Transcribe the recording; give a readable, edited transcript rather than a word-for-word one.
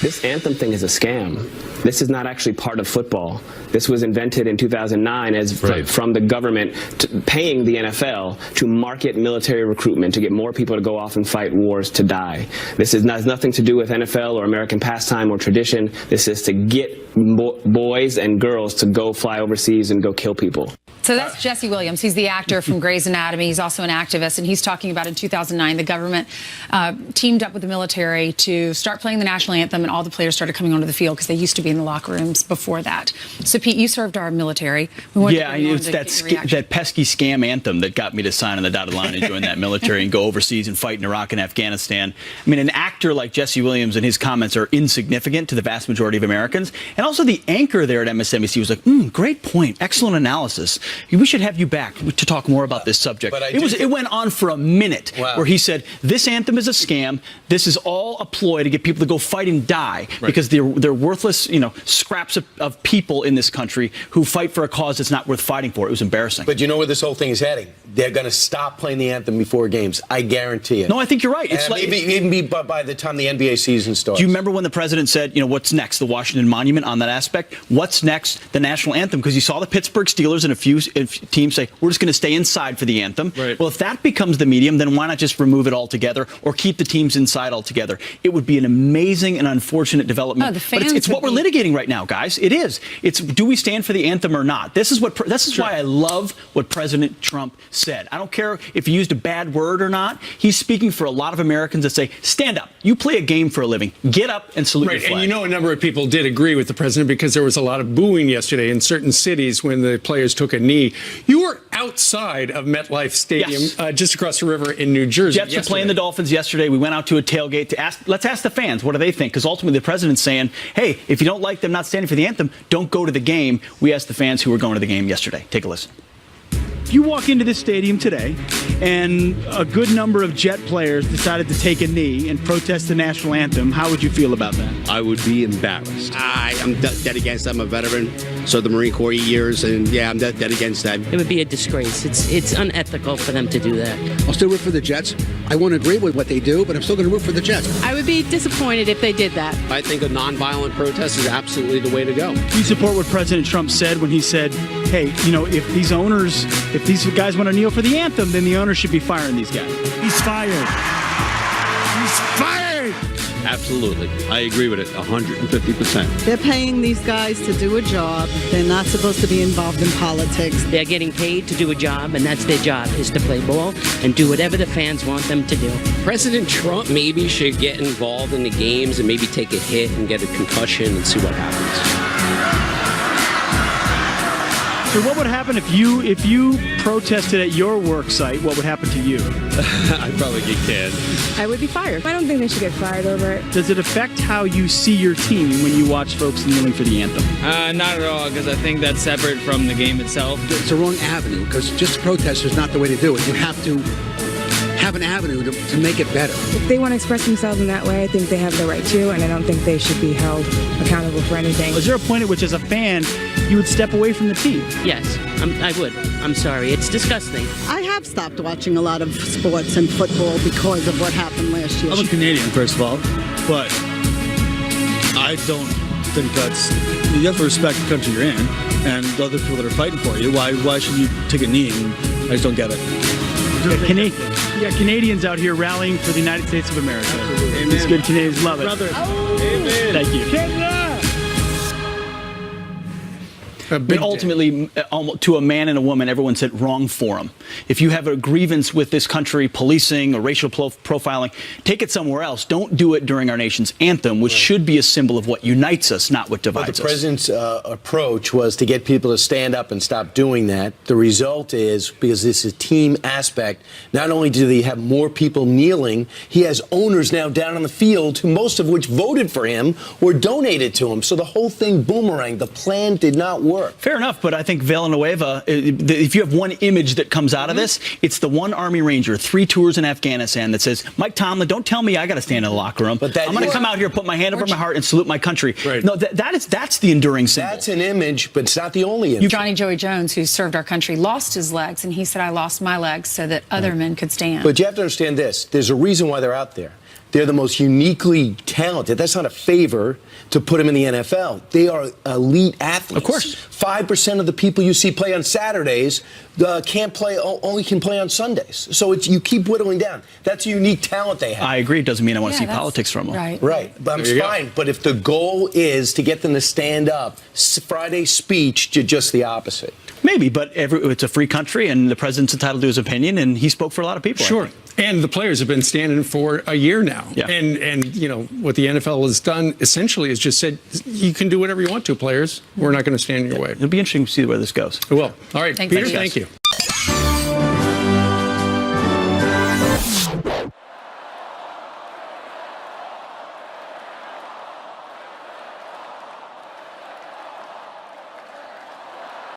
This anthem thing is a scam. This is not actually part of football. This was invented in 2009 as from the government paying the NFL to market military recruitment, to get more people to go off and fight wars to die. This has nothing to do with NFL or American pastime or tradition. This is to get boys and girls to go fly overseas and go kill people. So that's Jesse Williams. He's the actor from Grey's Anatomy. He's also an activist, and he's talking about in 2009, the government teamed up with the military to start playing the national anthem, and all the players started coming onto the field because they used to be in the locker rooms before that. So, Pete, you served our military. Yeah, it's that pesky scam anthem that got me to sign on the dotted line and join that military and go overseas and fight in Iraq and Afghanistan. I mean, an actor like Jesse Williams and his comments are insignificant to the vast majority of Americans. And also the anchor there at MSNBC was like, great point, excellent analysis. We should have you back to talk more about this subject. It went on for a minute where he said, this anthem is a scam. This is all a ploy to get people to go fight and die because they're worthless, scraps of people in this country who fight for a cause that's not worth fighting for. It was embarrassing. But you know where this whole thing is heading? They're going to stop playing the anthem before games. I guarantee it. No, I think you're right. It's maybe by the time the NBA season starts. Do you remember when the president said, what's next? The Washington Monument on that aspect? What's next? The national anthem? Because you saw the Pittsburgh Steelers and a few teams say, we're just going to stay inside for the anthem. Well, if that becomes the medium, then why not just remove it altogether or keep the teams inside altogether? It would be an amazing and unfortunate development. But it's what we're litigating right now, guys. It is. It's do we stand for the anthem or not? This is why I love what President Trump said. I don't care if he used a bad word or not. He's speaking for a lot of Americans that say, stand up. You play a game for a living. Get up and salute your flag. And a number of people did agree with the president because there was a lot of booing yesterday in certain cities when the players took a knee. You were outside of MetLife Stadium, just across the river in New Jersey. Jets were playing the Dolphins yesterday. We went out to a tailgate to let's ask the fans, what do they think? Because ultimately the president's saying, hey, if you don't like them not standing for the anthem, don't go to the game. We asked the fans who were going to the game yesterday. Take a listen. If you walk into this stadium today and a good number of Jet players decided to take a knee and protest the national anthem, how would you feel about that? I would be embarrassed. I'm dead against that. I'm a veteran, so the Marine Corps years, and yeah, I'm dead against that. It would be a disgrace. It's unethical for them to do that. I'll still root for the Jets. I won't agree with what they do, but I'm still going to root for the Jets. I would be disappointed if they did that. I think a nonviolent protest is absolutely the way to go. Do you support what President Trump said when he said, hey, if these guys want to kneel for the anthem, then the owner should be firing these guys? He's fired. He's fired. Absolutely. I agree with it 150%. They're paying these guys to do a job. They're not supposed to be involved in politics. They're getting paid to do a job, and that's their job, is to play ball and do whatever the fans want them to do. President Trump maybe should get involved in the games and maybe take a hit and get a concussion and see what happens. So what would happen if you protested at your work site? What would happen to you? I'd probably get canned. I would be fired. I don't think they should get fired over it. Does it affect how you see your team when you watch folks kneeling for the anthem? Not at all, because I think that's separate from the game itself. It's the wrong avenue, because just protest is not the way to do it. You have to have an avenue to make it better. If they want to express themselves in that way, I think they have the right to, and I don't think they should be held accountable for anything. Is there a point at which, as a fan, you would step away from the team? Yes, I would. I'm sorry. It's disgusting. I have stopped watching a lot of sports and football because of what happened last year. I'm a Canadian, first of all, but I don't think that's... You have to respect the country you're in and the other people that are fighting for you. Why should you take a knee? I just don't get it. Canadians out here rallying for the United States of America. Amen. These good Canadians love it. Brother. Amen. Thank you. Canada! But ultimately, to a man and a woman, everyone said wrong forum. If you have a grievance with this country, policing or racial profiling, take it somewhere else. Don't do it during our nation's anthem, which should be a symbol of what unites us, not what divides us. But the president's approach was to get people to stand up and stop doing that. The result is, because this is a team aspect, not only do they have more people kneeling, he has owners now down on the field, who most of which voted for him or donated to him. So the whole thing boomeranged. The plan did not work. Fair enough, but I think Villanueva, if you have one image that comes out of this, it's the one Army Ranger, 3 tours in Afghanistan, that says, Mike Tomlin, don't tell me I got to stand in the locker room. I'm going to come out here, put my hand over my heart, and salute my country. No, that's the enduring symbol. That's an image, but it's not the only image. Johnny Joey Jones, who served our country, lost his legs, and he said, I lost my legs so that other men could stand. But you have to understand this. There's a reason why they're out there. They're the most uniquely talented. That's not a favor to put them in the NFL. They are elite athletes. Of course. 5% of the people you see play on Saturdays only can play on Sundays. So you keep whittling down. That's a unique talent they have. I agree. It doesn't mean I want to see politics from them. Right. But it's fine. But if the goal is to get them to stand up, Friday's speech did just the opposite. Maybe, but it's a free country, and the president's entitled to his opinion, and he spoke for a lot of people. Sure. And the players have been standing for a year now. Yeah. And you know, what the NFL has done essentially is just said, you can do whatever you want to, players. We're not going to stand in your way. It'll be interesting to see where this goes. It will. All right, Thanks, Peter, Peter. thank you.